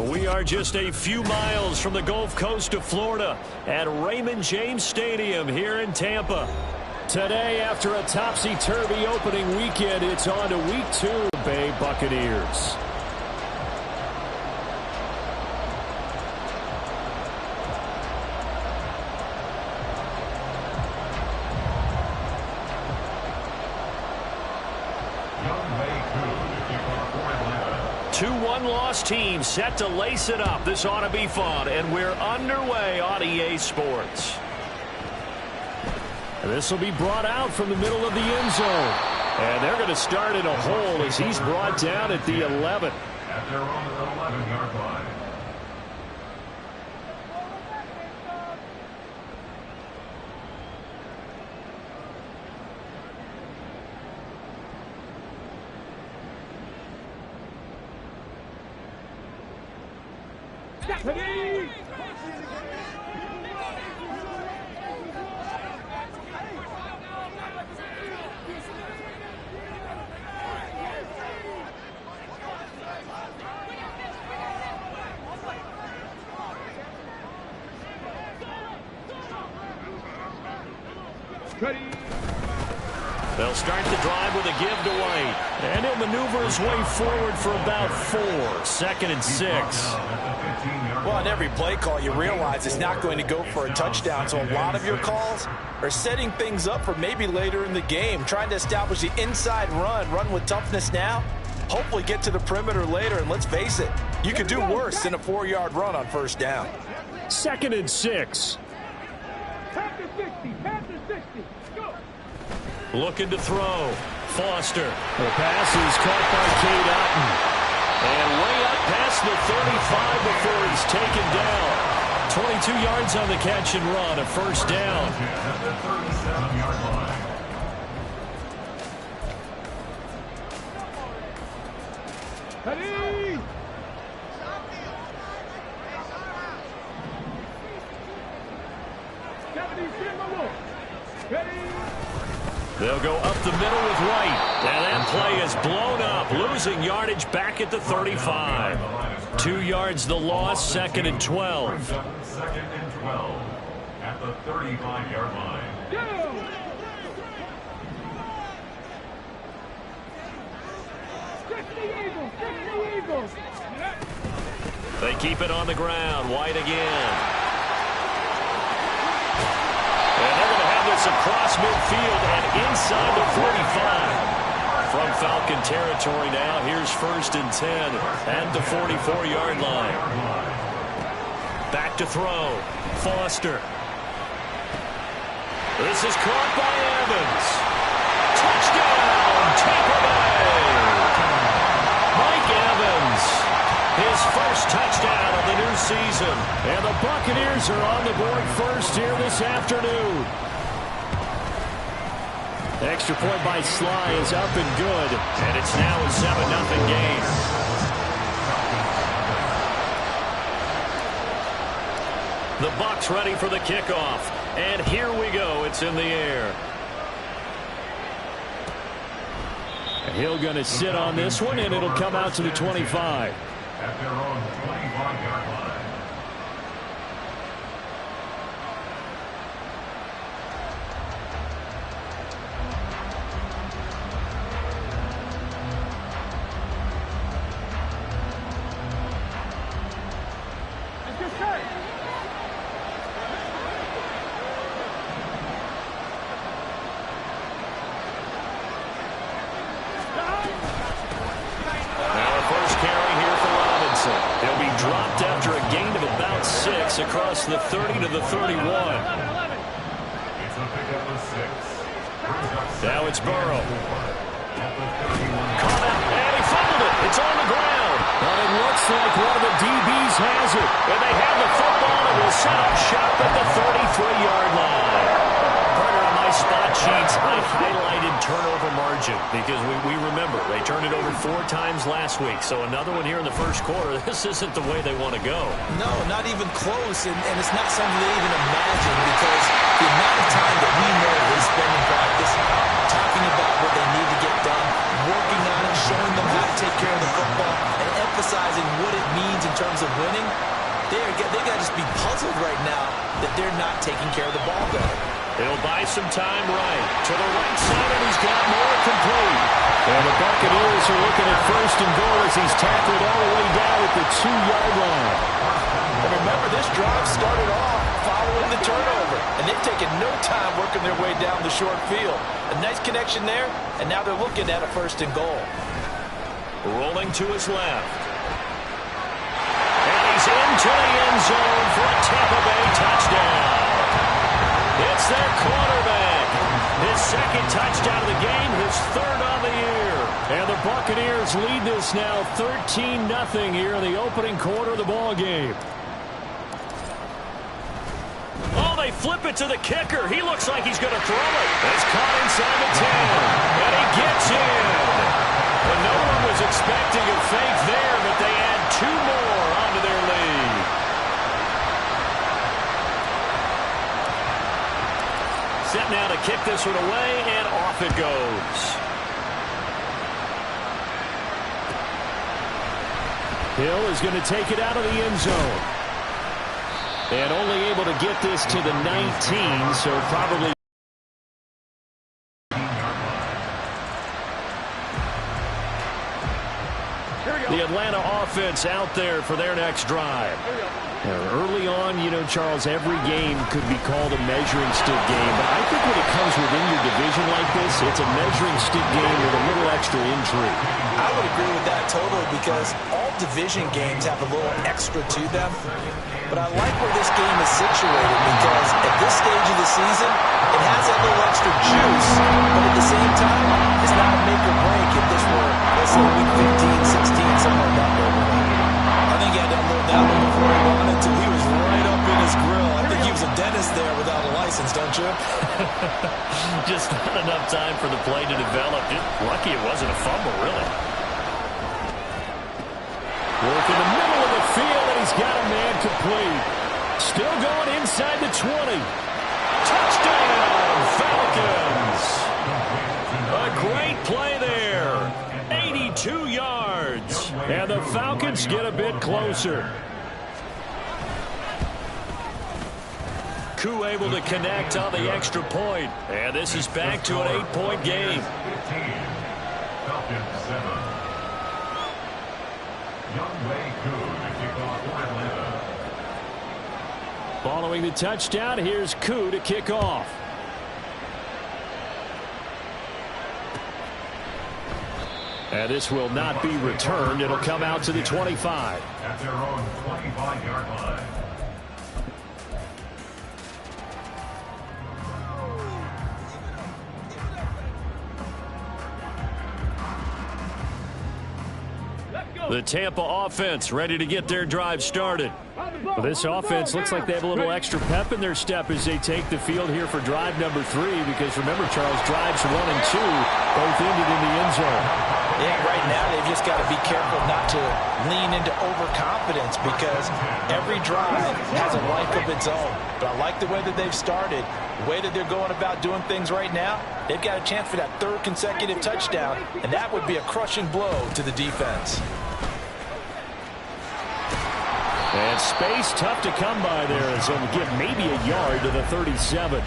We are just a few miles from the Gulf Coast of Florida at Raymond James Stadium here in Tampa. Today, after a topsy-turvy opening weekend, it's on to Week 2, Bay Buccaneers. Two one-loss teams set to lace it up. This ought to be fun, and we're underway on EA Sports. This will be brought out from the middle of the end zone. And they're going to start in a hole as he's brought down at the 11. At their own 11-yard line. They'll start the drive with a give to White. And he'll maneuver his way forward for about 4. 2nd and 6. Well, on every play call, you realize it's not going to go for a touchdown. So a lot of your calls are setting things up for maybe later in the game, trying to establish the inside run with toughness now, hopefully get to the perimeter later. And let's face it, you could do worse than a 4-yard run on 1st down. 2nd and 6. Looking to throw. Foster. The pass is caught by Cade Otton. And way up past the 35 before he's taken down. 22 yards on the catch and run, a 1st down. At the 37-yard line. They'll go up the middle with White. And that play is blown up, losing yardage back at the 35. 2 yards the loss, 2nd and 12. 2nd and 12 at the 35-yard line. They keep it on the ground. White again. And they're going to have this across midfield and inside the 45. From Falcon territory now, here's 1st and 10 at the 44-yard line. Back to throw. Foster. This is caught by Evans. Touchdown, Tampa Bay. Mike Evans. His 1st touchdown of the new season. And the Buccaneers are on the board first here this afternoon. Extra point by Sly is up and good. And it's now a 7-0 game. The Bucs ready for the kickoff. And here we go. It's in the air. Hill going to sit on this one, and it'll come out to the 25. At their own 25-yard line. Across the 30 to the 31. It's a pickup of 6. Now it's Burrow. Caught up, and he fumbled it. It's on the ground. But it looks like one of the DBs has it. And they have the football and will set up shop at the 33-yard line. Carter, on my spot sheets, I highlighted turnover margin because we remember they turned it over 4 times last week. So another one here in the 1st quarter. This isn't the way they want to go. No, not even close, and it's not something they even imagine because the amount of time that we know they spend in practice talking about what they need to get done, working on it, showing them how to take care of the football, and emphasizing what it means in in terms of winning, they got to just be puzzled right now that they're not taking care of the ball better. He'll buy some time right. To the right side, and he's got more complete. And the Buccaneers are looking at first and goal as he's tackled all the way down at the 2-yard line. And remember, this drive started off following the turnover, and they've taken no time working their way down the short field. A nice connection there, and now they're looking at a first and goal. Rolling to his left. And he's into the end zone for a Tampa Bay touchdown. It's their quarterback. His second touchdown of the game, his third on the year. And the Buccaneers lead this now 13-0 here in the opening quarter of the ball game. Oh, they flip it to the kicker. He looks like he's going to throw it. It's caught inside the 10. And he gets in. Well, no one was expecting a fake there, but they add 2 more onto their lead. Set now to kick this one away, and off it goes. Hill is going to take it out of the end zone. And only able to get this to the 19, so probably... The Atlanta offense out there for their next drive. Early on, you know, Charles, every game could be called a measuring stick game. But I think when it comes within your division like this, it's a measuring stick game with a little extra intrigue. I would agree with that totally because all division games have a little extra to them. But I like where this game is situated because at this stage of the season, it has that little extra juice. But at the same time, it's not a make or break if this were, let's say, week 15, 16, something like that. I think he had to unload that one before he wanted to. He was right up in his grill. I think he was a dentist there without a license, don't you? Just not enough time for the play to develop. Lucky it wasn't a fumble, really. Work in the middle of the field, and he's got a man complete. Still going inside the 20. Touchdown, Falcons. A great play there. 82 yards. And the Falcons get a bit closer. Koo able to connect on the extra point. And this is back to an 8-point game. 15, Falcons 7. Following the touchdown, here's Koo to kick off. And this will not be returned. It'll come out to the 25. At their own 25-yard line. The Tampa offense ready to get their drive started. Well, this offense looks like they have a little extra pep in their step as they take the field here for drive number 3. Because remember, Charles, drives 1 and 2 both ended in the end zone. Yeah, right now they've just got to be careful not to lean into overconfidence because every drive has a life of its own. But I like the way that they've started, the way that they're going about doing things right now. They've got a chance for that 3rd consecutive touchdown, and that would be a crushing blow to the defense. And space tough to come by there as they'll get maybe a yard to the 37.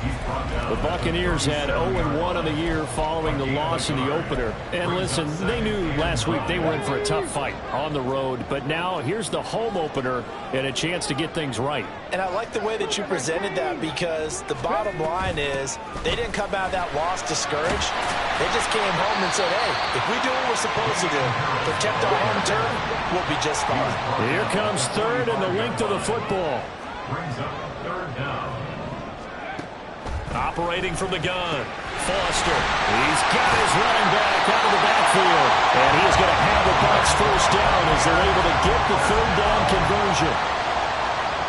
The Buccaneers had 0-1 on the year following the loss in the opener. And listen, they knew last week they were in for a tough fight on the road. But now here's the home opener and a chance to get things right. And I like the way that you presented that because the bottom line is they didn't come out of that loss discouraged. They just came home and said, hey, if we do what we're supposed to do, protect our home turf, we'll be just fine. Here comes 3rd and the length of the football. Brings up 3rd down. Operating from the gun. Foster. He's got his running back out of the backfield. And he's going to have the Bucs 1st down as they're able to get the 3rd down conversion.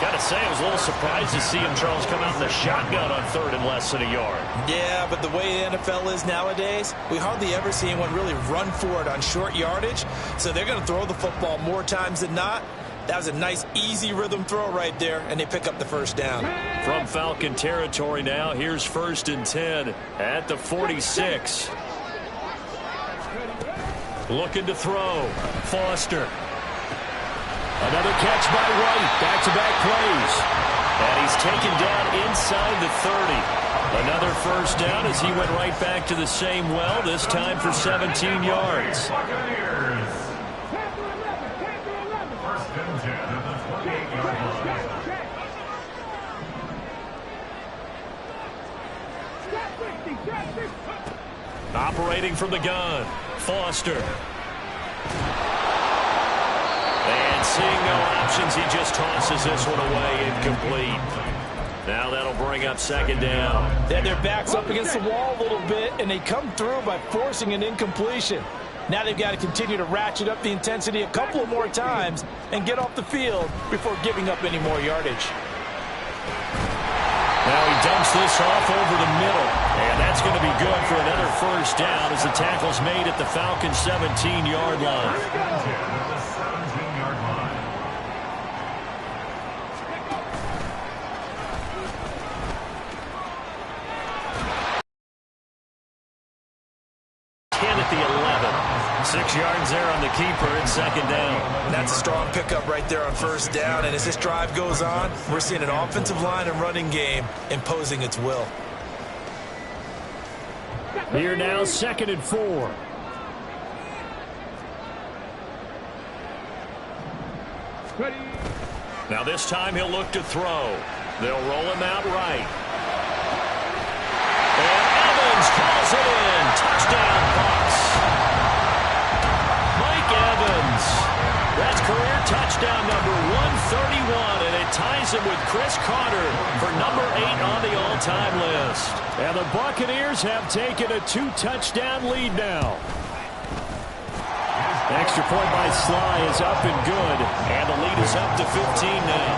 Got to say, I was a little surprised to see him, Charles, come out in the shotgun on 3rd and less than a yard. Yeah, but the way the NFL is nowadays, we hardly ever see anyone really run for it on short yardage. So they're going to throw the football more times than not. That was a nice, easy rhythm throw right there, and they pick up the 1st down. From Falcon territory now, here's 1st and 10 at the 46. Looking to throw. Foster. Another catch by White. Back-to-back plays. And he's taken down inside the 30. Another first down as he went right back to the same well, this time for 17 yards. Operating from the gun, Foster. And seeing no options, he just tosses this one away, incomplete. Now that'll bring up second down. Then their back's up against the wall a little bit, and they come through by forcing an incompletion. Now they've got to continue to ratchet up the intensity a couple of more times and get off the field before giving up any more yardage. Now he dumps this off over the middle, and that's going to be good for another first down as the tackle's made at the Falcons' 17-yard line. At the 11. 6 yards there on the keeper and second down. That's a strong pickup right there on first down. And as this drive goes on, we're seeing an offensive line and running game imposing its will. Here now, 2nd and 4. Now this time he'll look to throw. They'll roll him out right. And Evans calls it in. Touchdown, Bucs. Mike Evans. That's career touchdown number 131, and it ties him with Chris Carter for number 8 on the all-time list. And the Buccaneers have taken a 2-touchdown lead now. Extra point by Sly is up and good, and the lead is up to 15 now.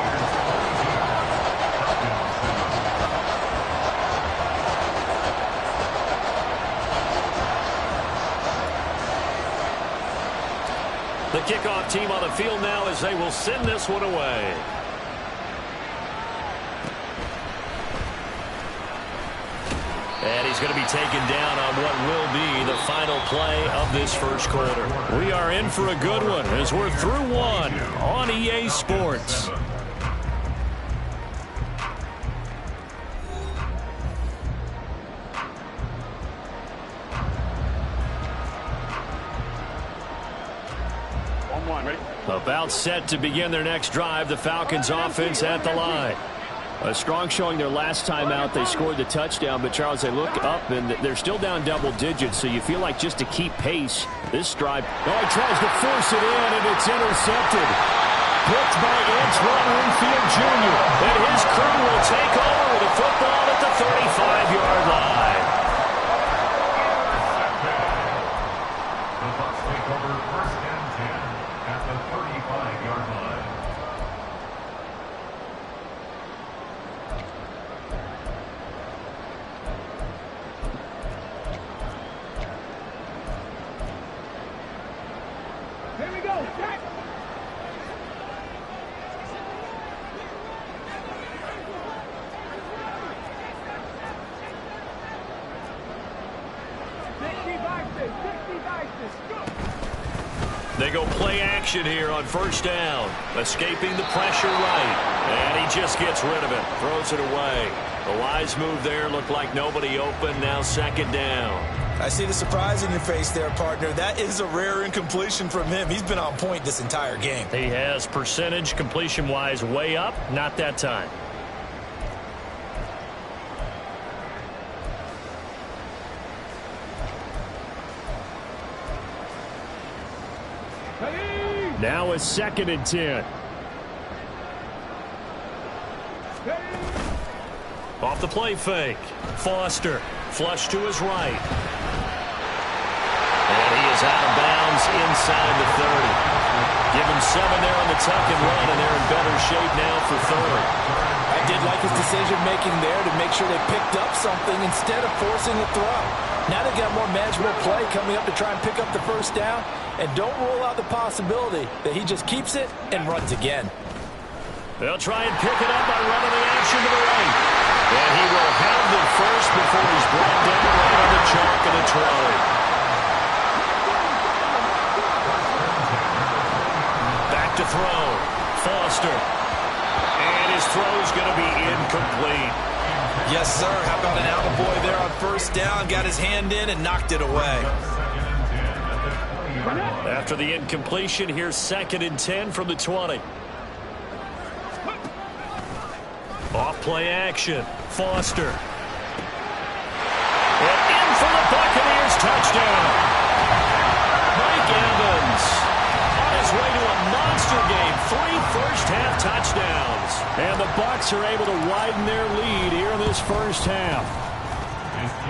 The kickoff team on the field now as they will send this one away. And he's going to be taken down on what will be the final play of this first quarter. We are in for a good one as we're through one on EA Sports. About set to begin their next drive, the Falcons offense at the line. A strong showing their last time out. They scored the touchdown, but Charles, they look up and they're still down double digits, so you feel like just to keep pace, this drive. Oh, he tries to force it in, and it's intercepted. Picked by Antoine Winfield Jr., and his crew will take over with a football at the 35-yard line. The Bucs take over 1st and 10 at the 35-yard line. Here we go, Jack. They go play action here on first down. Escaping the pressure right. And he just gets rid of it. Throws it away. The wise move there. Looked like nobody open. Now second down. I see the surprise in your face there, partner. That is a rare incompletion from him. He's been on point this entire game. He has percentage completion-wise way up. Not that time. Now it's 2nd and 10. Off the play fake. Foster. Flush to his right. And he is out of bounds inside the 30. Give him 7 there on the tuck and run, and they're in better shape now for 3rd. I did like his decision-making there to make sure they picked up something instead of forcing a throw. Now they've got more manageable play coming up to try and pick up the first down, and don't rule out the possibility that he just keeps it and runs again. They'll try and pick it up by running the action to the right. And he will have the first before he's brought down right on the chalk of the trolley. Back to throw. Foster. And his throw's going to be incomplete. Yes, sir. How about an attaboy there on first down? Got his hand in and knocked it away. After the incompletion, here's 2nd and 10 from the 20. Off play action. Foster. And in for the Buccaneers touchdown. Mike Evans on his way to a monster game. 3 first-half touchdowns. And the Bucs are able to widen their lead here in this first half.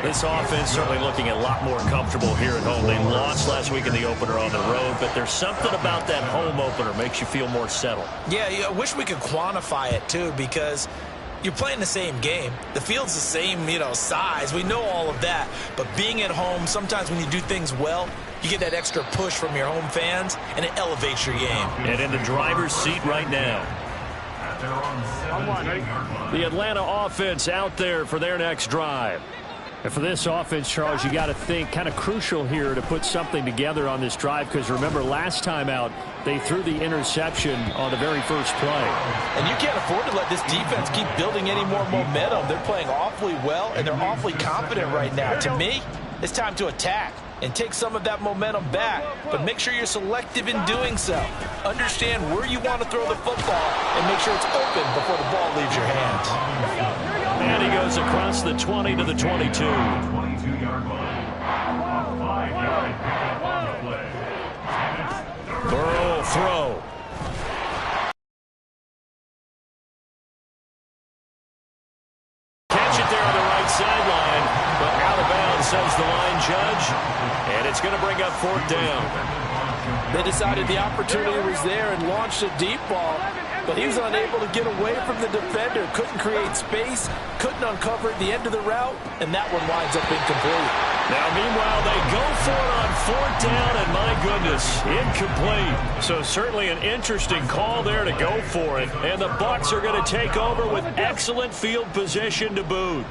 This offense certainly looking a lot more comfortable here at home. They lost last week in the opener on the road, but there's something about that home opener makes you feel more settled. Yeah, I wish we could quantify it, too, because you're playing the same game. The field's the same, size. We know all of that. But being at home, sometimes when you do things well, you get that extra push from your home fans, and it elevates your game. And in the driver's seat right now, the Atlanta offense out there for their next drive. And for this offense, Charles, you got to think kind of crucial here to put something together on this drive, because remember last time out they threw the interception on the very first play. And you can't afford to let this defense keep building any more momentum. They're playing awfully well, and they're awfully confident right now. To me, it's time to attack and take some of that momentum back, but make sure you're selective in doing so. Understand where you want to throw the football and make sure it's open before the ball leaves your hands. And he goes across the 20 to the 22. 22-yard line. 5-yard pickup on the play. Burrow will throw. Catch it there on the right sideline, but out of bounds, says the line judge. And it's going to bring up 4th down. They decided the opportunity was there and launched a deep ball, but he was unable to get away from the defender. Couldn't create space, couldn't uncover at the end of the route, and that one winds up incomplete. Now, meanwhile, they go for it on 4th down, and my goodness, incomplete. So certainly an interesting call there to go for it, and the Bucs are going to take over with excellent field position to boot.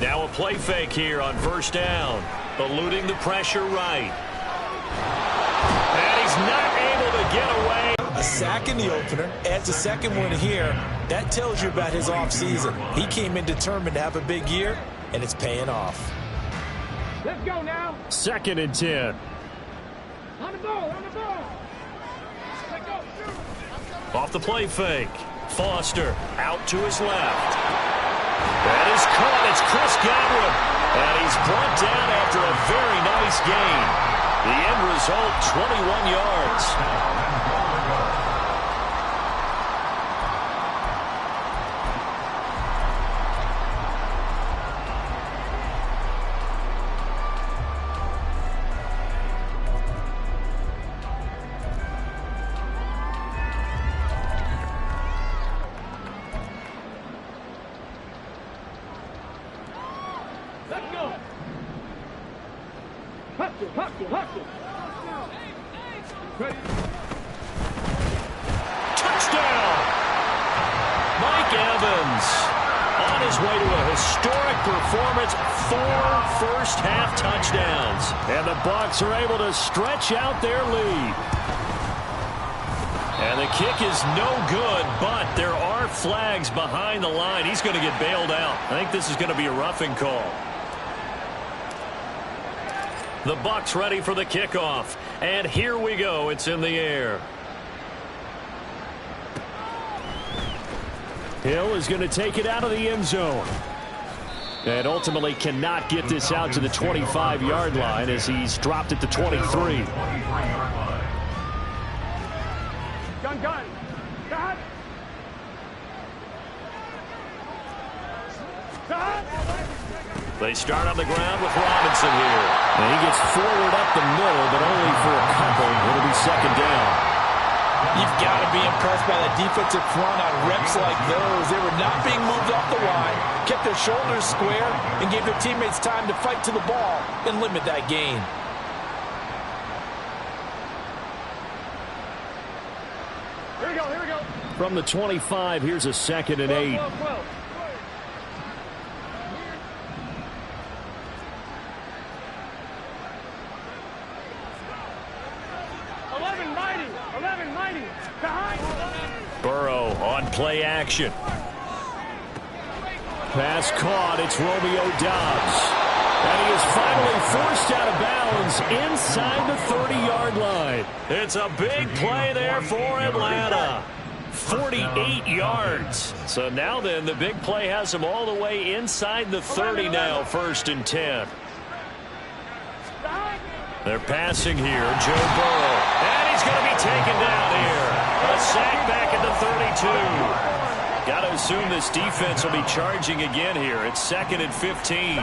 Now a play fake here on first down. Eluding the pressure right. And he's not able to get away. A sack in the opener, adds a second one here. That tells you about his offseason. He came in determined to have a big year, and it's paying off. Let's go now. 2nd and 10. On the ball, on the ball. Let's go. Off the play fake. Foster out to his left. That is caught. It's Chris Godwin. And he's brought down after a very nice gain. The end result, 21 yards. Let's go. Hustle, hustle, hustle. Ready. Touchdown! Mike Evans on his way to a historic performance, 4 first-half touchdowns. And the Bucs are able to stretch out their lead. And the kick is no good, but there are flags behind the line. He's going to get bailed out. I think this is going to be a roughing call. The Bucs ready for the kickoff. And here we go. It's in the air. Hill is going to take it out of the end zone. And ultimately cannot get this out to the 25-yard line as he's dropped it to 23. Gun, gun. Gun. Gun. They start on the ground with Robinson here. And he gets forward up the middle, but only for a couple. It'll be 2nd down. You've got to be impressed by that defensive front on reps like those. They were not being moved off the line, kept their shoulders square, and gave their teammates time to fight to the ball and limit that gain. Here we go, here we go. From the 25, here's a 2nd and 8. 12, 12, 12. 11, mighty. Behind. Burrow on play action. Pass caught. It's Romeo Doubs. And he is finally forced out of bounds inside the 30-yard line. It's a big play there for Atlanta. 48 yards. So now then, the big play has him all the way inside the 30 now, 1st and 10. They're passing here. Joe Burrow. And he's going to be taken down here. A sack back at the 32. Got to assume this defense will be charging again here. It's 2nd and 15.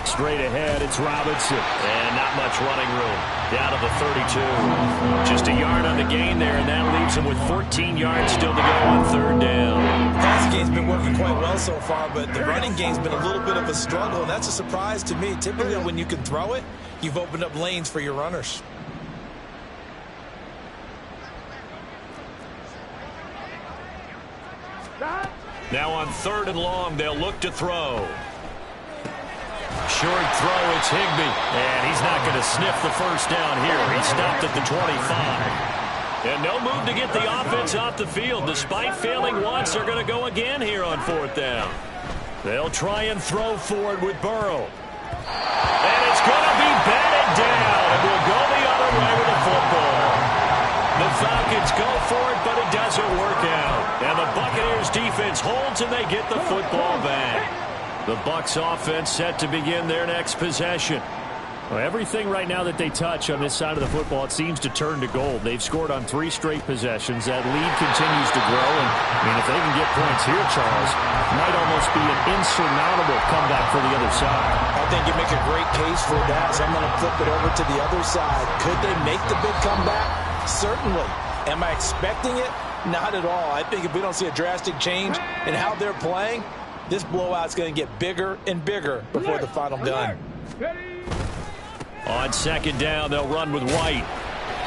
Straight ahead, it's Robinson. And not much running room. Down to the 32. Just a yard on the gain there, and that leaves him with 14 yards still to go on 3rd down. The pass game's been working quite well so far, but the running game's been a little bit of a struggle, and that's a surprise to me. Typically, when you can throw it, you've opened up lanes for your runners. Now on 3rd and long, they'll look to throw. Short throw, it's Higbee. And he's not going to sniff the 1st down here. He stopped at the 25. And no move to get the offense off the field. Despite failing once, they're going to go again here on 4th down. They'll try and throw forward with Burrow. And it's going to be batted down. And we'll go the other way with the football. The Falcons go for it, but it doesn't work out. And the Buccaneers defense holds, and they get the football back. The Bucs offense set to begin their next possession. Well, everything right now that they touch on this side of the football, it seems to turn to gold. They've scored on 3 straight possessions. That lead continues to grow. And, I mean, if they can get points here, Charles, it might almost be an insurmountable comeback for the other side. I think you make a great case for that, so I'm going to flip it over to the other side. Could they make the big comeback? Certainly. Am I expecting it? Not at all. I think if we don't see a drastic change in how they're playing, this blowout's going to get bigger and bigger before the final gun. On 2nd down, they'll run with White.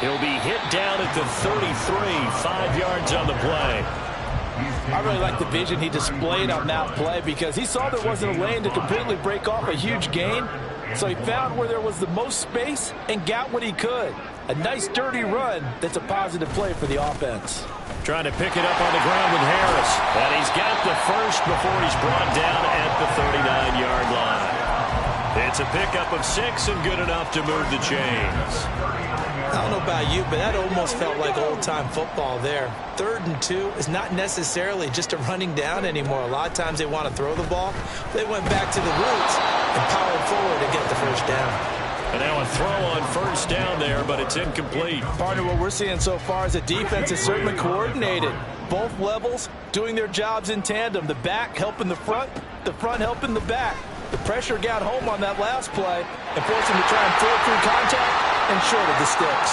He'll be hit down at the 33, 5 yards on the play. I really like the vision he displayed on that play because he saw there wasn't a lane to completely break off a huge gain. So he found where there was the most space and got what he could. A nice, dirty run that's a positive play for the offense. Trying to pick it up on the ground with Harris. And he's got the 1st before he's brought down at the 39-yard line. It's a pickup of 6 and good enough to move the chains. I don't know about you, but that almost felt like old-time football there. 3rd and 2 is not necessarily just a running down anymore. A lot of times they want to throw the ball. They went back to the roots and powered forward to get the 1st down. And now a throw on 1st down there, but it's incomplete. Partner, what we're seeing so far is the defense is certainly coordinated. Both levels doing their jobs in tandem. The back helping the front helping the back. The pressure got home on that last play and forced him to try and throw through contact and short of the sticks.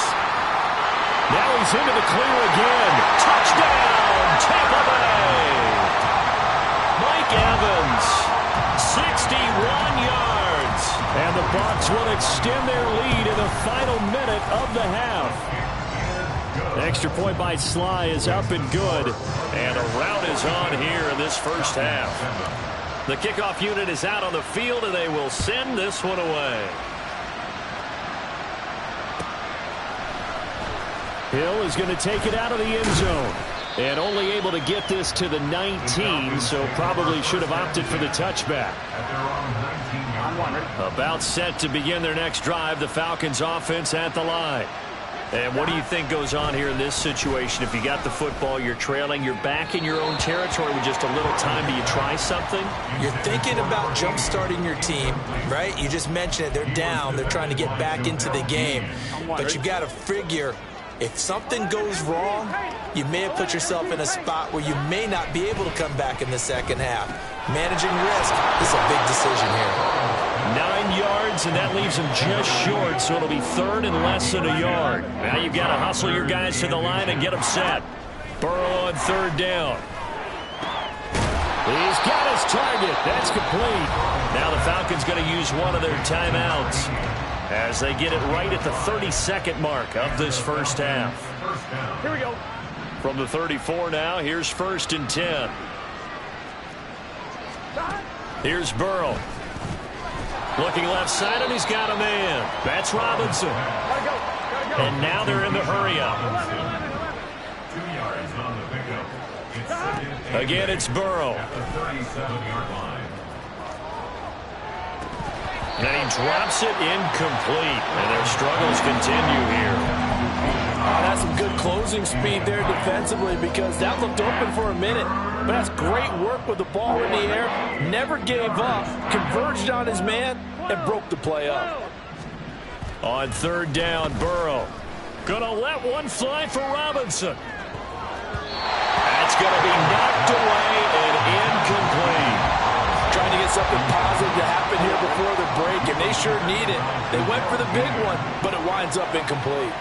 Now he's into the clear again. Touchdown, Tampa Bay. Mike Evans, 61 yards. And the Bucs will extend their lead in the final minute of the half. Extra point by Sly is up and good. And a rout is on here in this 1st half. The kickoff unit is out on the field, and they will send this one away. Hill is going to take it out of the end zone. And only able to get this to the 19, so probably should have opted for the touchback. About set to begin their next drive, the Falcons offense at the line. And what do you think goes on here in this situation? If you got the football, you're trailing, you're back in your own territory with just a little time. Do you try something? You're thinking about jump-starting your team, right? You just mentioned it. They're down. They're trying to get back into the game. But you got to figure, if something goes wrong, you may have put yourself in a spot where you may not be able to come back in the 2nd half. Managing risk is a big decision here. 9 yards, and that leaves him just short, so it'll be 3rd and less than a yard. Now you've got to hustle your guys to the line and get them set. Burrow on 3rd down. He's got his target. That's complete. Now the Falcons going to use one of their timeouts as they get it right at the 32nd mark of this 1st half. Here we go. From the 34 now, here's 1st and 10. Here's Burrow. Looking left side, and he's got a man. That's Robinson. Gotta go. And now they're in the hurry-up. 2 yards on the pickup. It's second and Again, it's Burrow. at the 37-yard line. And he drops it incomplete. And their struggles continue here. Oh, that's some good closing speed there defensively because that looked open for a minute. But that's great work with the ball in the air. Never gave up, converged on his man, and broke the play up. On third down, Burrow. Gonna let one fly for Robinson. That's gonna be knocked away and incomplete. Trying to get something positive to happen here before the break, and they sure need it. They went for the big one, but it winds up incomplete.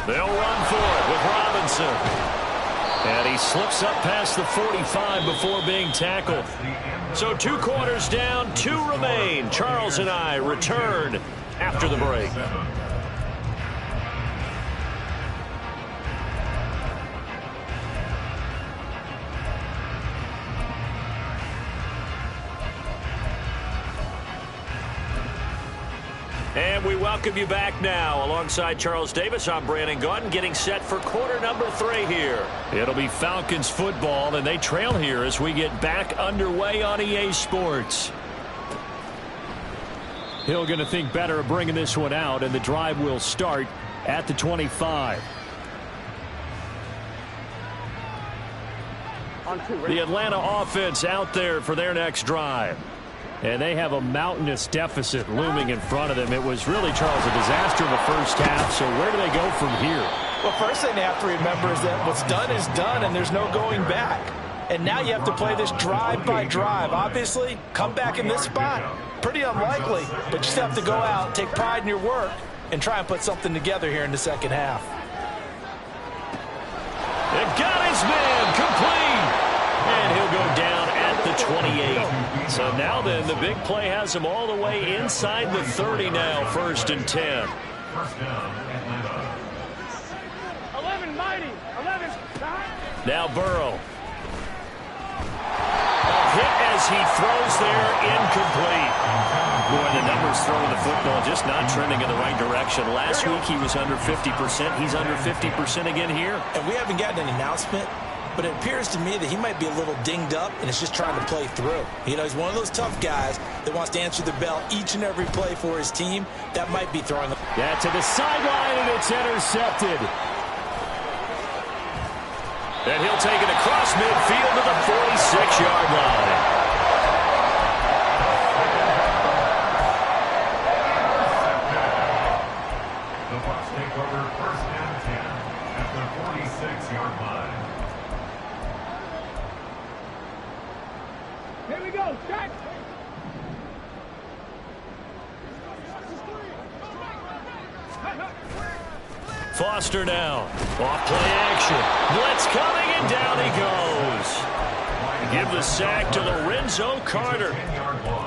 They'll run for it with Robinson. And he slips up past the 45 before being tackled. So 2 quarters down, 2 remain. Charles and I return after the break. And we welcome you back now. Alongside Charles Davis, I'm Brandon Gaudin, getting set for quarter number 3 here. It'll be Falcons football, and they trail here as we get back underway on EA Sports. Hill going to think better of bringing this one out, and the drive will start at the 25. The Atlanta offense out there for their next drive. And they have a mountainous deficit looming in front of them. It was really, Charles, a disaster in the first half. So where do they go from here? Well, first thing they have to remember is that what's done is done, and there's no going back. And now you have to play this drive by drive. Obviously, come back in this spot, pretty unlikely. But you just have to go out, take pride in your work, and try and put something together here in the second half. They've got his man complete. And he'll go down at the 28. So now then, the big play has him all the way inside the 30 now, 1st and 10. First down, Atlanta. 11, mighty. 11. Now Burrow. A hit as he throws there, incomplete. Boy, the numbers throwing the football just not trending in the right direction. Last week he was under 50%. He's under 50% again here. And we haven't gotten an announcement, but it appears to me that he might be a little dinged up and is just trying to play through. You know, he's one of those tough guys that wants to answer the bell each and every play for his team. That might be throwing the... Yeah, to the sideline, and it's intercepted. And he'll take it across midfield to the 46-yard line. The Bucs take over 1st and 10 at the 46-yard line. Here we go. Check. Foster now. Off play action. Blitz coming, and down he goes. Give the sack to Lorenzo Carter.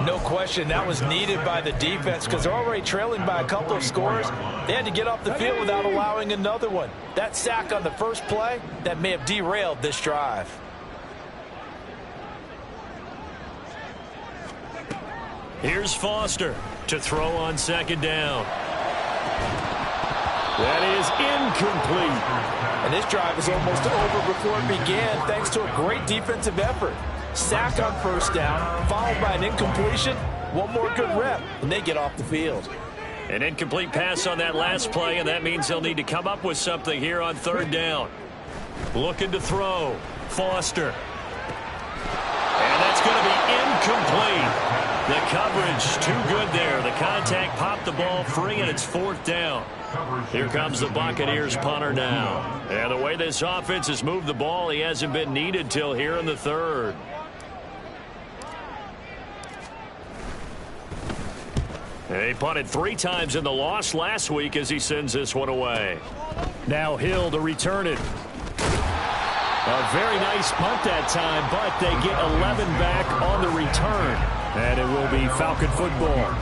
No question, that was needed by the defense because they're already trailing by a couple of scores. They had to get off the field without allowing another one. That sack on the first play, that may have derailed this drive. Here's Foster to throw on 2nd down. That is incomplete. And this drive is almost over before it began thanks to a great defensive effort. Sack on 1st down, followed by an incompletion. One more good rep, and they get off the field. An incomplete pass on that last play, and that means they'll need to come up with something here on 3rd down. Looking to throw. Foster. And that's going to be incomplete. The coverage too good there. The contact popped the ball free, and it's 4th down. Here comes the Buccaneers punter now. And the way this offense has moved the ball, he hasn't been needed till here in the 3rd. He punted 3 times in the loss last week as he sends this one away. Now Hill to return it. A very nice punt that time, but they get 11 back on the return. And it will be Falcon football.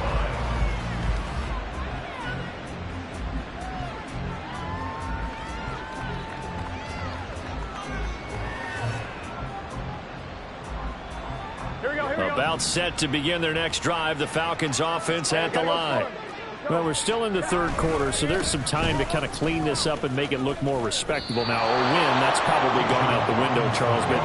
Here we go. About set to begin their next drive. The Falcons offense at the line. Well, we're still in the third quarter, so there's some time to kind of clean this up and make it look more respectable. Now, a win, that's probably gone out the window, Charles, but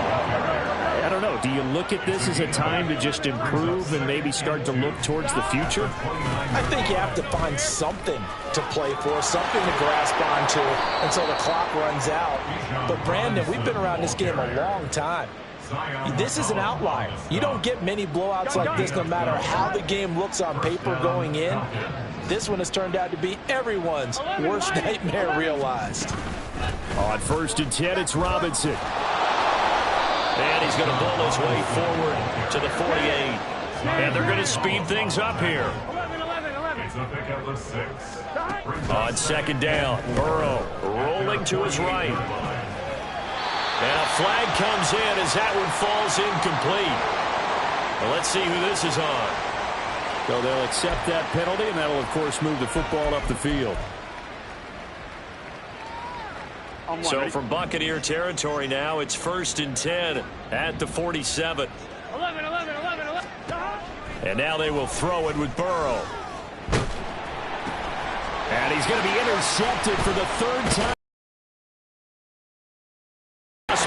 I don't know. Do you look at this as a time to just improve and maybe start to look towards the future? I think you have to find something to play for, something to grasp onto until the clock runs out. But, Brandon, we've been around this game a long time. This is an outlier. You don't get many blowouts like this no matter how the game looks on paper going in. This one has turned out to be everyone's worst nightmare realized. On 1st and 10, it's Robinson. And he's going to bowl his way forward to the 48. And they're going to speed things up here. On 2nd down, Burrow rolling to his right. And a flag comes in as that one falls incomplete. Well, let's see who this is on. So they'll accept that penalty, and that'll, of course, move the football up the field. So from Buccaneer territory now, it's 1st and 10 at the 47. 11. And now they will throw it with Burrow. And he's going to be intercepted for the 3rd time.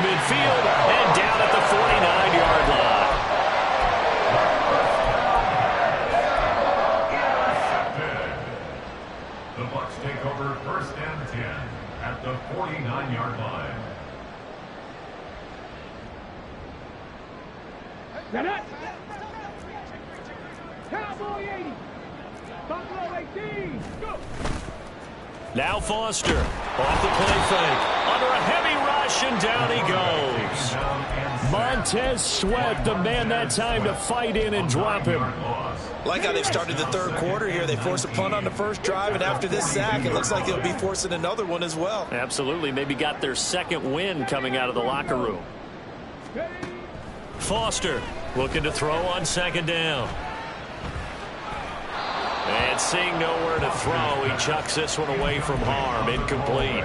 Midfield and down at the 49-yard line. The Bucs take over 1st and 10 at the 49-yard line. Cowboy 80. Buffalo 18. Go. Now Foster off the play fake. Under a heavy rush, and down he goes. Montez Sweat, the man that time to fight in and drop him. Like how they've started the 3rd quarter here. They force a punt on the 1st drive, and after this sack, it looks like they'll be forcing another one as well. Absolutely. Maybe got their 2nd win coming out of the locker room. Foster looking to throw on 2nd down. And seeing nowhere to throw, he chucks this one away from harm. Incomplete.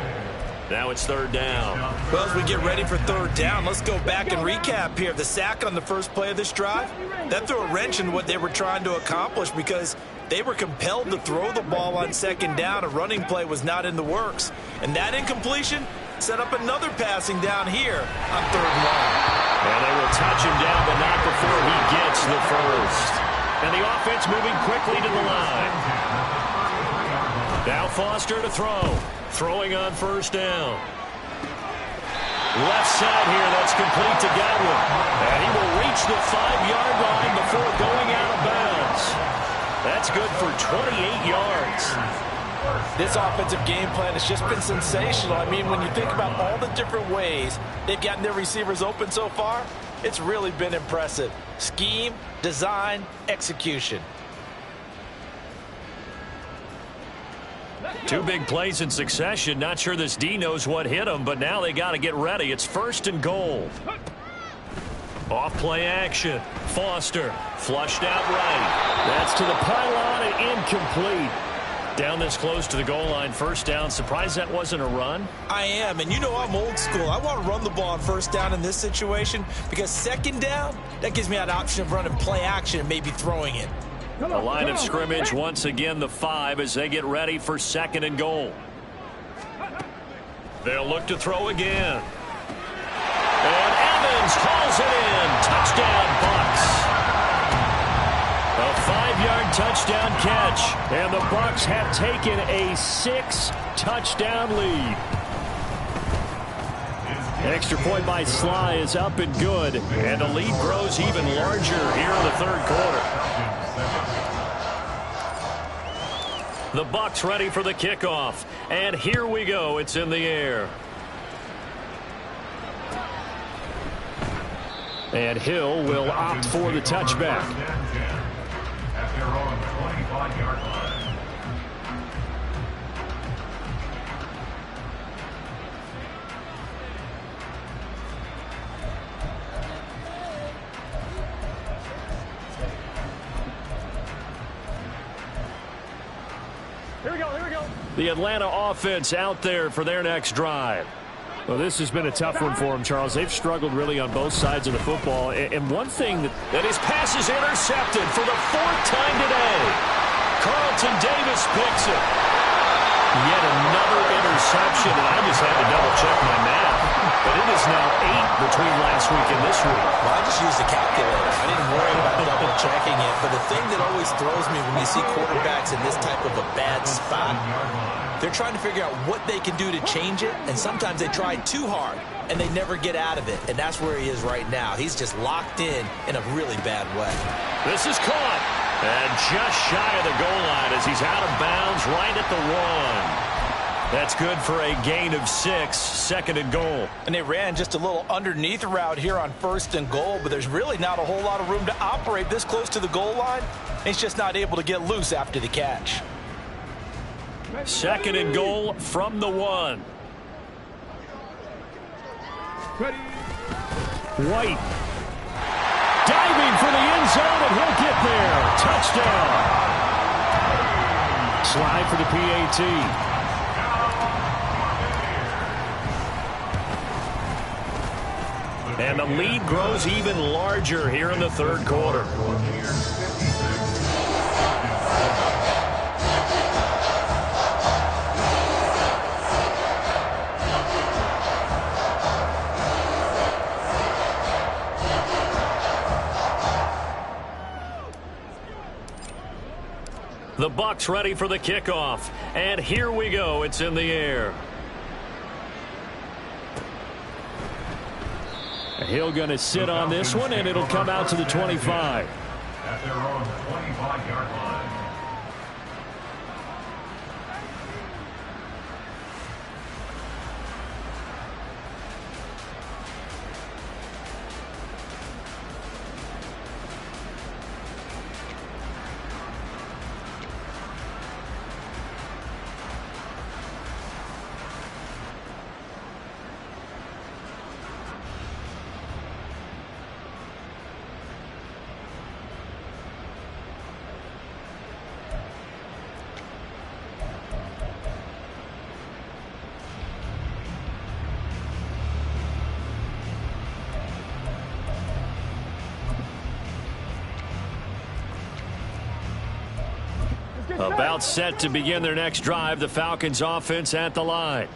Now it's 3rd down. Well, as we get ready for 3rd down, let's go back and recap here. The sack on the first play of this drive, that threw a wrench in what they were trying to accomplish because they were compelled to throw the ball on 2nd down. A running play was not in the works. And that incompletion set up another passing down here on 3rd and 1. And they will touch him down, but not before he gets the 1st. And the offense moving quickly to the line. Now Foster to throw. Throwing on 1st down. Left side here, that's complete to Godwin. And he will reach the 5-yard line before going out of bounds. That's good for 28 yards. This offensive game plan has just been sensational. I mean, when you think about all the different ways they've gotten their receivers open so far, it's really been impressive. Scheme, design, execution. 2 big plays in succession. Not sure this D knows what hit him, but now they got to get ready. It's 1st and goal. Off play action. Foster flushed out right. That's to the pylon and incomplete. Down this close to the goal line, 1st down. Surprised that wasn't a run? I am, and you know I'm old school. I want to run the ball on 1st down in this situation because 2nd down, that gives me an option of running play action and maybe throwing it. The line of scrimmage once again the 5 as they get ready for 2nd and goal. They'll look to throw again. And Evans calls it in. Touchdown, Bucs. A 5-yard touchdown catch. And the Bucs have taken a 6-touchdown lead. Extra point by Sly is up and good. And the lead grows even larger here in the 3rd quarter. The Bucs ready for the kickoff. And here we go. It's in the air. And Hill will opt for the touchback. At their own 25-yard line. Here we go. The Atlanta offense out there for their next drive. Well, this has been a tough one for them, Charles. They've struggled really on both sides of the football. And one thing that his pass is intercepted for the 4th time today. Carlton Davis picks it. Yet another interception, and I just had to double-check my math. But it is now 8 between last week and this week. Well, I just used a calculator. I didn't worry about double-checking it. But the thing that always throws me when you see quarterbacks in this type of a bad spot, they're trying to figure out what they can do to change it, and sometimes they try too hard, and they never get out of it. And that's where he is right now. He's just locked in a really bad way. This is caught. And just shy of the goal line as he's out of bounds right at the 1. That's good for a gain of 6, 2nd and goal. And they ran just a little underneath route here on 1st and goal, but there's really not a whole lot of room to operate this close to the goal line. He's just not able to get loose after the catch. 2nd and goal from the 1. White. Diving for the end zone, and he'll get there. Touchdown. Slide for the PAT. And the lead grows even larger here in the 3rd quarter. The Bucs ready for the kickoff. And here we go. It's in the air. Hill going to sit on this one, and it'll come out to the 25. At their own 25-yard line. About set to begin their next drive, the Falcons offense at the line.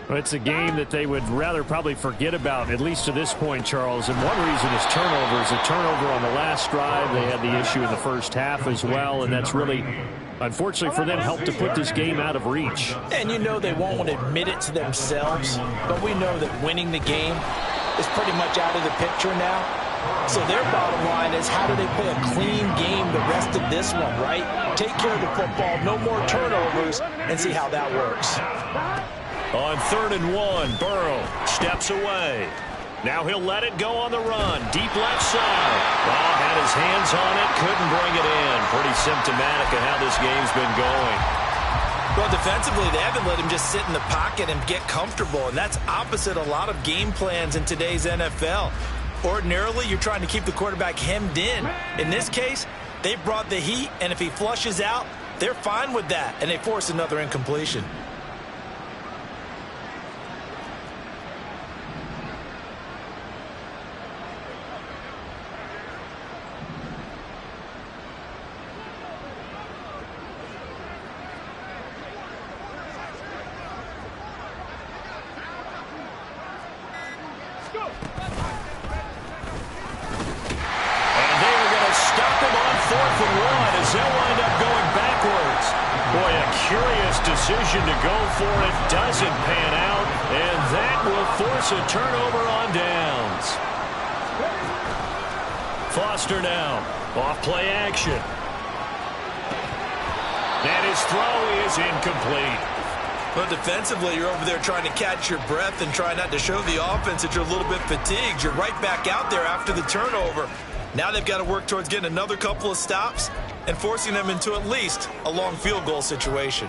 Well, it's a game that they would rather probably forget about, at least to this point, Charles. And one reason is turnovers. A turnover on the last drive. They had the issue in the first half as well, and that's really, unfortunately for them, helped to put this game out of reach. And you know they won't admit it to themselves, but we know that winning the game is pretty much out of the picture now. So their bottom line is, how do they play a clean game the rest of this one, right? Take care of the football, no more turnovers, and see how that works. On 3rd and 1, Burrow steps away. Now he'll let it go on the run. Deep left side. Well, had his hands on it, couldn't bring it in. Pretty symptomatic of how this game's been going. Well, defensively, they haven't let him just sit in the pocket and get comfortable, and that's opposite a lot of game plans in today's NFL. Ordinarily, you're trying to keep the quarterback hemmed in. In this case, they brought the heat, and if he flushes out, they're fine with that, and they force another incompletion. Decision to go for it doesn't pan out, and that will force a turnover on downs. Foster now, off play action. And his throw is incomplete. Well, defensively, you're over there trying to catch your breath and try not to show the offense that you're a little bit fatigued. You're right back out there after the turnover. Now they've got to work towards getting another couple of stops and forcing them into at least a long field goal situation.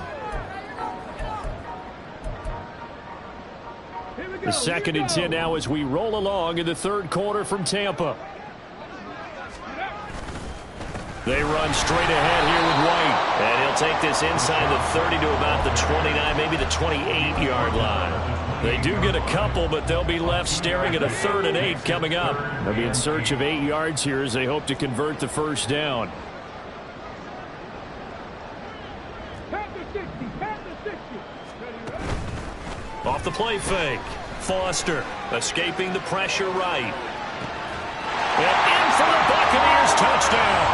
The 2nd and 10 now as we roll along in the 3rd quarter from Tampa. They run straight ahead here with White. And he'll take this inside the 30 to about the 29, maybe the 28-yard line. They do get a couple, but they'll be left staring at a 3rd and 8 coming up. They'll be in search of 8 yards here as they hope to convert the first down. Off the play fake. Foster escaping the pressure right. And in for the Buccaneers touchdown.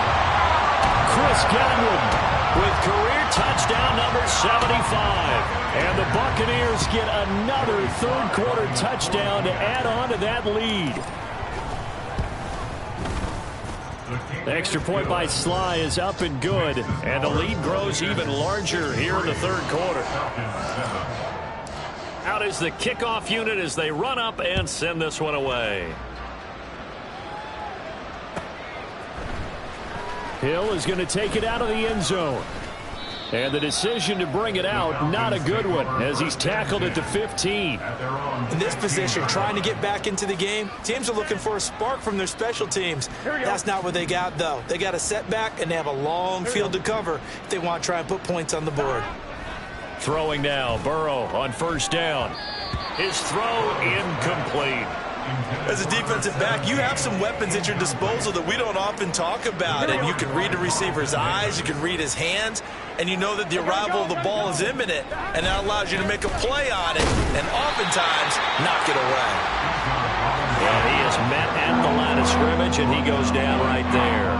Chris Godwin with career touchdown number 75. And the Buccaneers get another 3rd quarter touchdown to add on to that lead. The extra point by Sly is up and good. And the lead grows even larger here in the 3rd quarter. Out is the kickoff unit as they run up and send this one away. Hill is going to take it out of the end zone. And the decision to bring it out, not a good one, as he's tackled at the 15. In this position, trying to get back into the game, teams are looking for a spark from their special teams. That's not what they got, though. They got a setback, and they have a long field to cover if they want to try and put points on the board. Throwing now, Burrow on 1st down. His throw incomplete. As a defensive back, you have some weapons at your disposal that we don't often talk about. And you can read the receiver's eyes, you can read his hands, and you know that the arrival of the ball is imminent, and that allows you to make a play on it and oftentimes knock it away. Well, he is met at the line of scrimmage, and he goes down right there.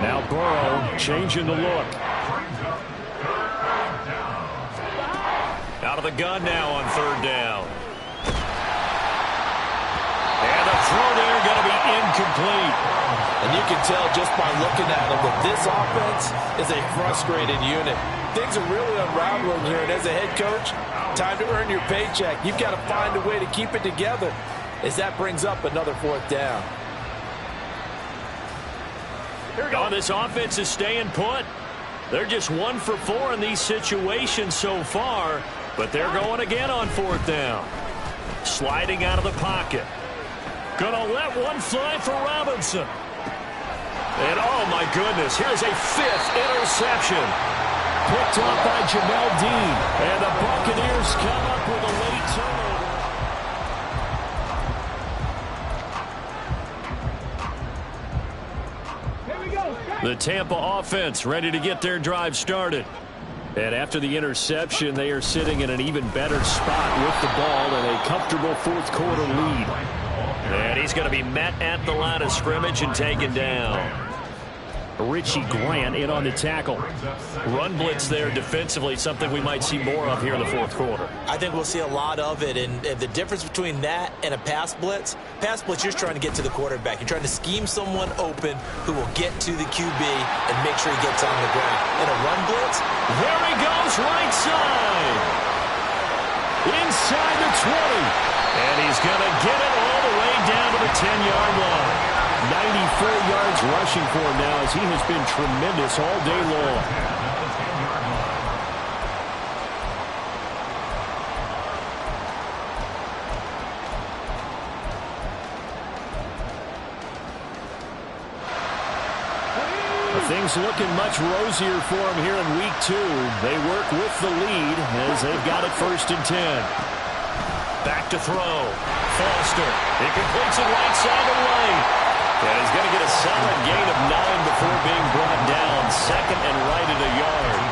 Now Burrow changing the look. Out of the gun now on 3rd down. And the throw there going to be incomplete. And you can tell just by looking at them that this offense is a frustrated unit. Things are really unraveling here, and as a head coach, time to earn your paycheck. You've got to find a way to keep it together as that brings up another 4th down. Oh, this offense is staying put. They're just 1 for 4 in these situations so far, but they're going again on 4th down. Sliding out of the pocket. Gonna let one fly for Robinson. And oh my goodness, here's a 5th interception. Picked off by Jamel Dean. And the Buccaneers come up with a late turnover. Here we go. The Tampa offense ready to get their drive started. And after the interception, they are sitting in an even better spot with the ball and a comfortable 4th quarter lead. And he's going to be met at the line of scrimmage and taken down. Richie Grant in on the tackle. Run blitz there defensively, something we might see more of here in the 4th quarter. I think we'll see a lot of it, and the difference between that and a pass blitz, you're just trying to get to the quarterback. You're trying to scheme someone open who will get to the QB and make sure he gets on the ground. In a run blitz, there he goes, right side. Inside the 20. And he's going to get it all the way down to the 10-yard line. 94 yards rushing for him now as he has been tremendous all day long. Things looking much rosier for him here in week 2. They work with the lead as they've got it 1st and 10. Back to throw. Foster. He completes it right side away. And he's going to get a solid gain of 9 before being brought down. 2nd and right at a yard.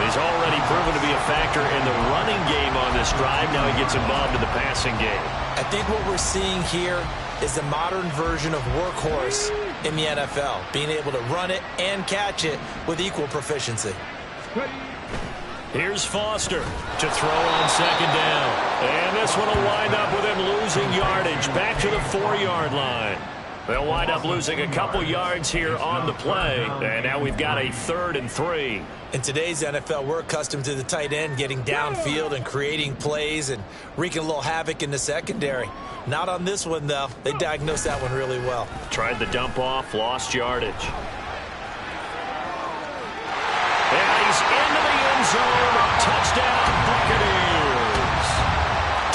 He's already proven to be a factor in the running game on this drive. Now he gets involved in the passing game. I think what we're seeing here is the modern version of workhorse in the NFL, being able to run it and catch it with equal proficiency. Here's Foster to throw on 2nd down. And this one will wind up with him losing yardage back to the 4-yard line. They'll wind up losing a couple yards here on the play. And now we've got a 3rd and 3. In today's NFL, we're accustomed to the tight end getting downfield and creating plays and wreaking a little havoc in the secondary. Not on this one, though. They diagnosed that one really well. Tried the dump off, lost yardage. And he's into the end zone. Touchdown, Buccaneers.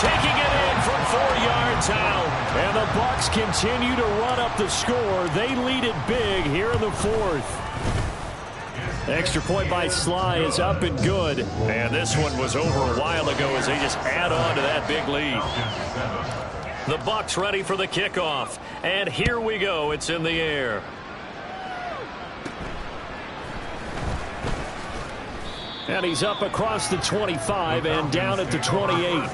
Taking it in from 4 yards out. And the Bucs continue to run up the score. They lead it big here in the 4th. Extra point by Sly is up and good. And this one was over a while ago as they just add on to that big lead. The Bucs ready for the kickoff. And here we go. It's in the air. And he's up across the 25 and down at the 28. At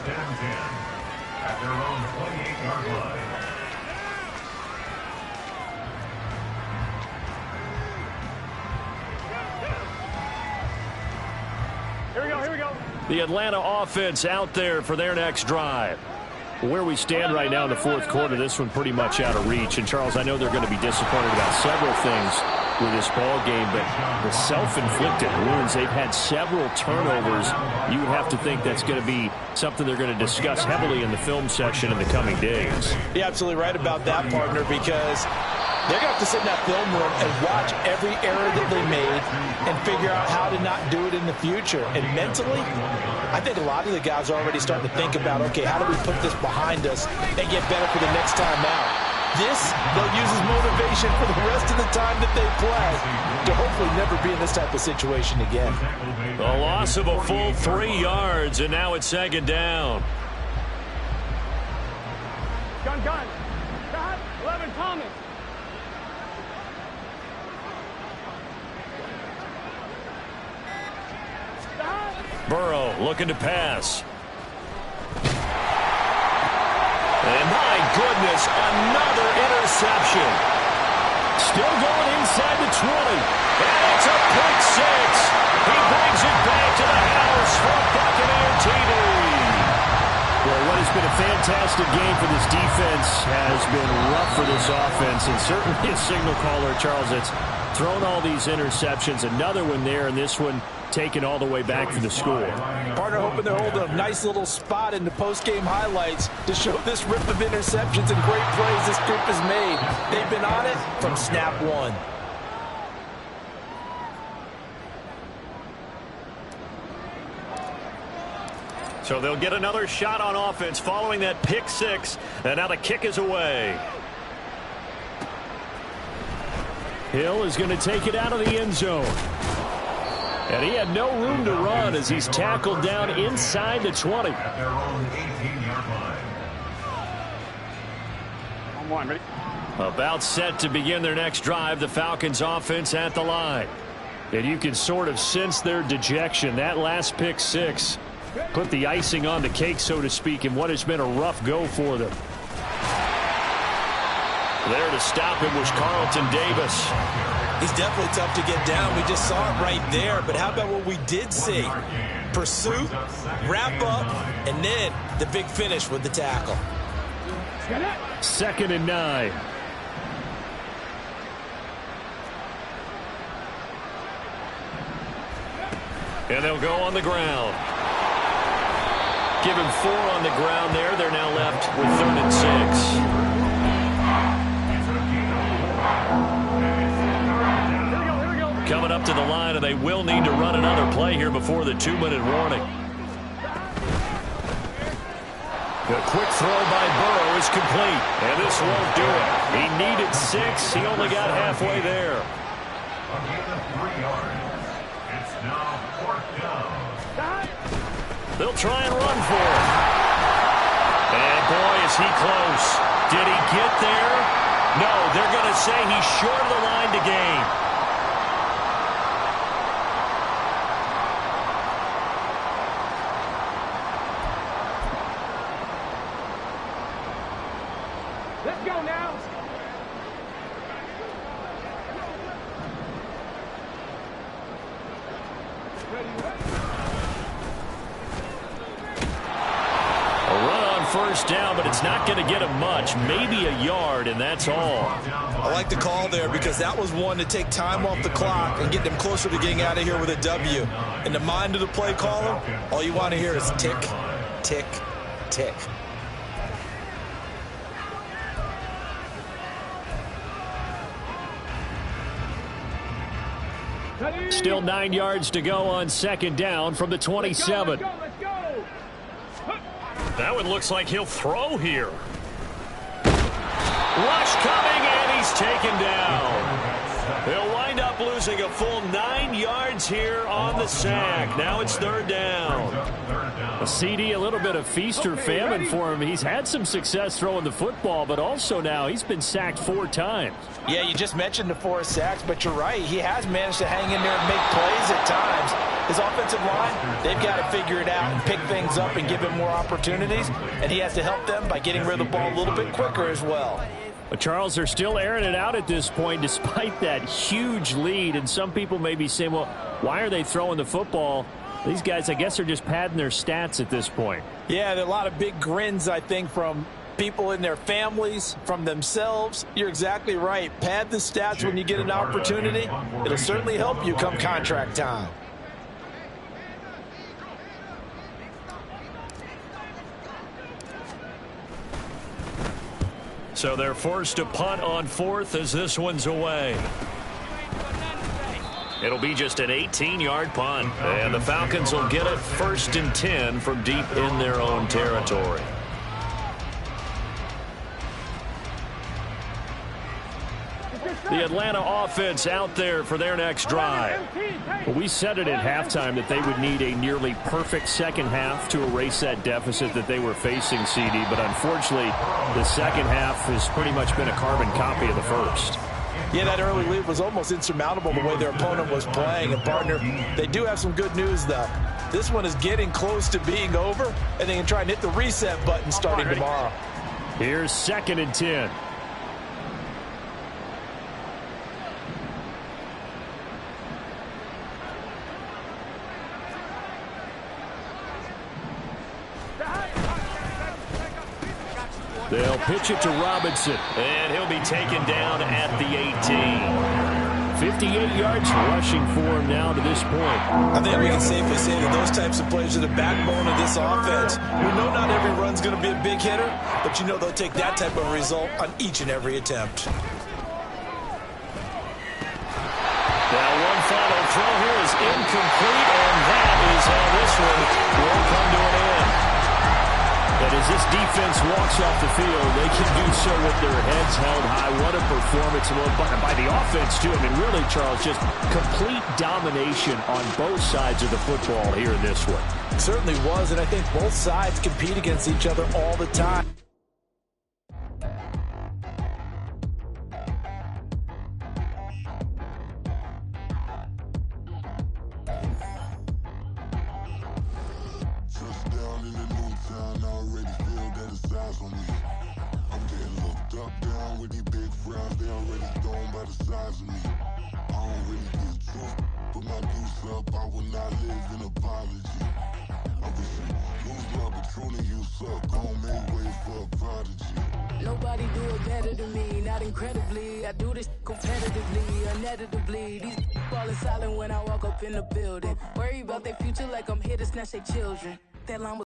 their own 28-yard line. Here we go. The Atlanta offense out there for their next drive. Where we stand right now in the fourth quarter, this one pretty much out of reach. And, Charles, I know they're going to be disappointed about several things with this ball game, but the self-inflicted wounds, they've had several turnovers. You would have to think that's going to be something they're going to discuss heavily in the film section in the coming days. You're absolutely right about that, partner, because they're going to have to sit in that film room and watch every error that they made and figure out how to not do it in the future. And mentally, I think a lot of the guys are already starting to think about, okay, how do we put this behind us and get better for the next time out? This, they'll use as motivation for the rest of the time that they play to hopefully never be in this type of situation again. A loss of a full 3 yards, and now it's second down. Gun. God, 11 Thomas. Burrow looking to pass. And my goodness, another interception. Still going inside the 20. And it's a pick six. He brings it back to the house for Buccaneer TV. Well, what has been a fantastic game for this defense has been rough for this offense. And certainly a signal caller, Charles, that's thrown all these interceptions. Another one there, and this one taken all the way back for the score. Partner hoping they're holding a nice little spot in the post-game highlights to show this rip of interceptions and great plays this group has made. They've been on it from snap one. So they'll get another shot on offense following that pick six. And now the kick is away. Hill is going to take it out of the end zone. And he had no room to run as he's tackled down inside the 20. At their own 18-yard line. On, ready? About set to begin their next drive, the Falcons offense at the line. And you can sort of sense their dejection. That last pick six put the icing on the cake, so to speak, in what has been a rough go for them. There to stop him was Carlton Davis. He's definitely tough to get down. We just saw it right there. But how about what we did see? Pursuit, wrap up, and then the big finish with the tackle. 2nd and 9. And they'll go on the ground. Give him 4 on the ground there. They're now left with 3rd and 6. Coming up to the line, and they will need to run another play here before the 2-minute warning. The quick throw by Burrow is complete, and this won't do it. He needed 6. He only got halfway there. It's now 4th down. They'll try and run for it. And boy, is he close. Did he get there? No, they're going to say he's short of the line to gain. Let's go now. A run on 1st down, but it's not going to get him much. Maybe a yard, and that's all. I like the call there because that was one to take time off the clock and get them closer to getting out of here with a W. In the mind of the play caller, all you want to hear is tick, tick, tick. Still 9 yards to go on 2nd down from the 27. Let's go. That one looks like he'll throw here. Rush coming, and he's taken down. They'll wind up losing a full 9 yards here on the sack. Now it's third down. A CD, a little bit of feast or famine for him. He's had some success throwing the football, but also now he's been sacked 4 times. Yeah, you just mentioned the 4 sacks, but you're right. He has managed to hang in there and make plays at times. His offensive line, they've got to figure it out and pick things up and give him more opportunities, and he has to help them by getting rid of the ball a little bit quicker as well. But Charles, they're still airing it out at this point despite that huge lead, and some people may be saying, well, why are they throwing the football? These guys, I guess, are just padding their stats at this point. Yeah, there are a lot of big grins, I think, from people in their families, from themselves. You're exactly right. Pad the stats when you get an opportunity. It'll certainly help you come contract time. So they're forced to punt on 4th as this one's away. It'll be just an 18-yard punt, and the Falcons will get it 1st and 10 from deep in their own territory. The Atlanta offense out there for their next drive. Well, we said it at halftime that they would need a nearly perfect second half to erase that deficit that they were facing, CD. But unfortunately, the second half has pretty much been a carbon copy of the first. Yeah, that early lead was almost insurmountable the way their opponent was playing. And, partner, they do have some good news, though. This one is getting close to being over, and they can try and hit the reset button starting tomorrow. Here's 2nd and 10. They'll pitch it to Robinson. And he'll be taken down at the 18. 58 yards rushing for him now to this point. I think we can safely say that those types of plays are the backbone of this offense. We know not every run's going to be a big hitter, but you know they'll take that type of result on each and every attempt. Now one final throw here is incomplete, and that is how this one will come to an end. But as this defense walks off the field, they can do so with their heads held high. What a performance by the offense, too. I mean, really, Charles, just complete domination on both sides of the football here in this one. It certainly was, and I think both sides compete against each other all the time. Nobody do it better than me, not incredibly. I do this competitively, uneditably. These falling silent when I walk up in the building. Worry about their future like I'm here to snatch their children. That line was